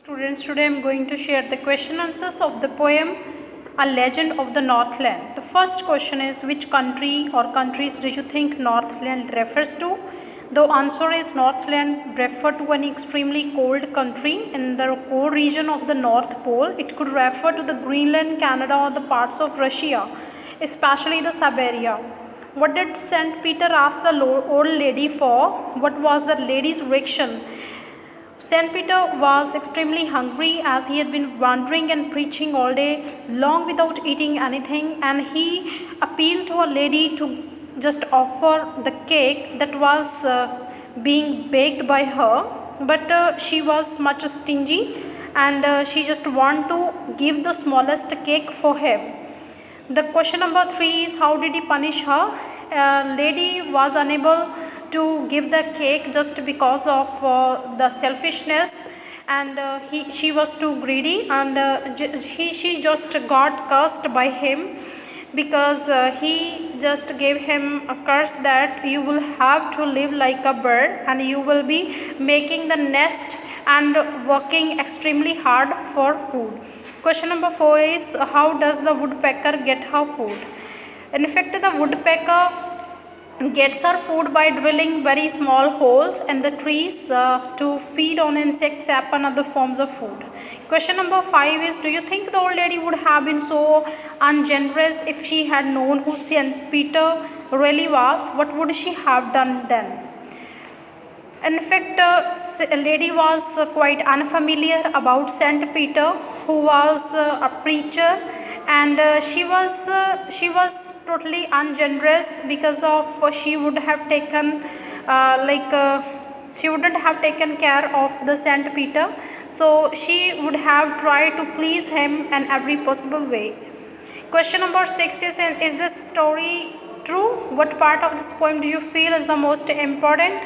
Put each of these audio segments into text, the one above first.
Students, today I am going to share the question answers of the poem A Legend of the Northland. The first question is, which country or countries do you think Northland refers to? The answer is Northland refer to an extremely cold country in the core region of the North Pole. It could refer to the Greenland, Canada, or the parts of Russia, especially the Siberia. What did St. Peter ask the old lady for? What was the lady's reaction? St. Peter was extremely hungry as he had been wandering and preaching all day long without eating anything, and he appealed to a lady to just offer the cake that was being baked by her, but she was much stingy, and she just wanted to give the smallest cake for him. The question number 3 is, how did he punish her? Lady was unable to give the cake just because of the selfishness, and she was too greedy, and she just got cursed by him because he just gave him a curse that you will have to live like a bird and you will be making the nest and working extremely hard for food. Question number 4 is, how does the woodpecker get her food? In fact, the woodpecker gets her food by drilling very small holes in the trees to feed on insects, sap, and other forms of food. Question number 5 is, do you think the old lady would have been so ungenerous if she had known who St. Peter really was? What would she have done then? In fact, a lady was quite unfamiliar about St. Peter, who was a preacher, and she was totally ungenerous because of she would have taken she wouldn't have taken care of the St. Peter, so she would have tried to please him in every possible way. Question number 6 is this story true? What part of this poem do you feel is the most important?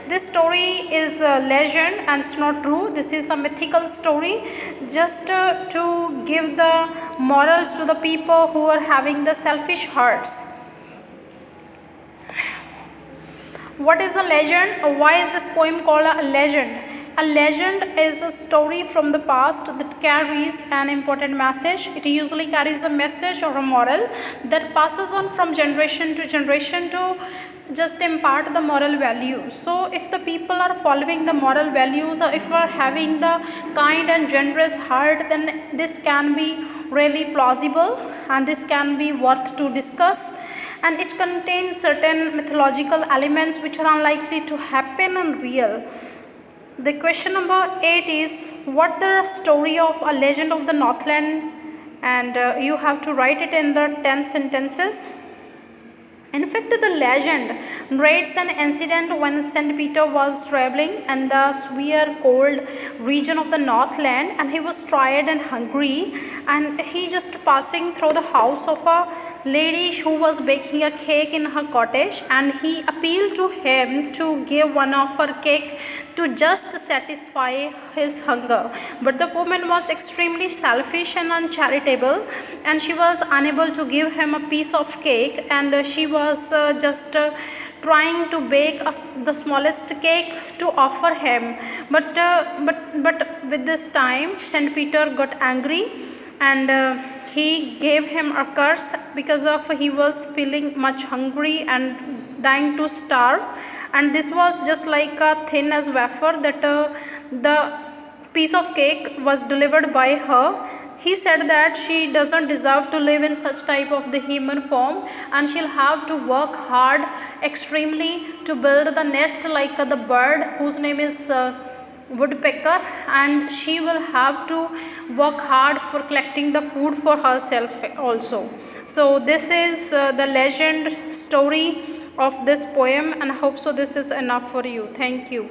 This story is a legend and it's not true. This is a mythical story just to give the morals to the people who are having the selfish hearts. What is a legend? Why is this poem called a legend? A legend is a story from the past that carries an important message. It usually carries a message or a moral that passes on from generation to just impart the moral value. So if the people are following the moral values, or if we are having the kind and generous heart, then this can be really plausible and this can be worth to discuss, and it contains certain mythological elements which are unlikely to happen in real. The question number 8 is, what the story of a legend of the Northland, and you have to write it in the 10 sentences. In fact, the legend narrates an incident when St. Peter was traveling in the severe cold region of the Northland, and he was tired and hungry, and he just passing through the house of a lady who was baking a cake in her cottage, and he appealed to him to give one of her cake to just satisfy his hunger. But the woman was extremely selfish and uncharitable, and she was unable to give him a piece of cake, and she was trying to bake the smallest cake to offer him, but with this time St. Peter got angry, and he gave him a curse because of he was feeling much hungry and dying to starve, and this was just like a thin as wafer that the piece of cake was delivered by her. He said that she doesn't deserve to live in such type of the human form, and she'll have to work hard extremely to build the nest like the bird whose name is woodpecker, and she will have to work hard for collecting the food for herself also. So this is the legend story of this poem, and I hope so this is enough for you. Thank you.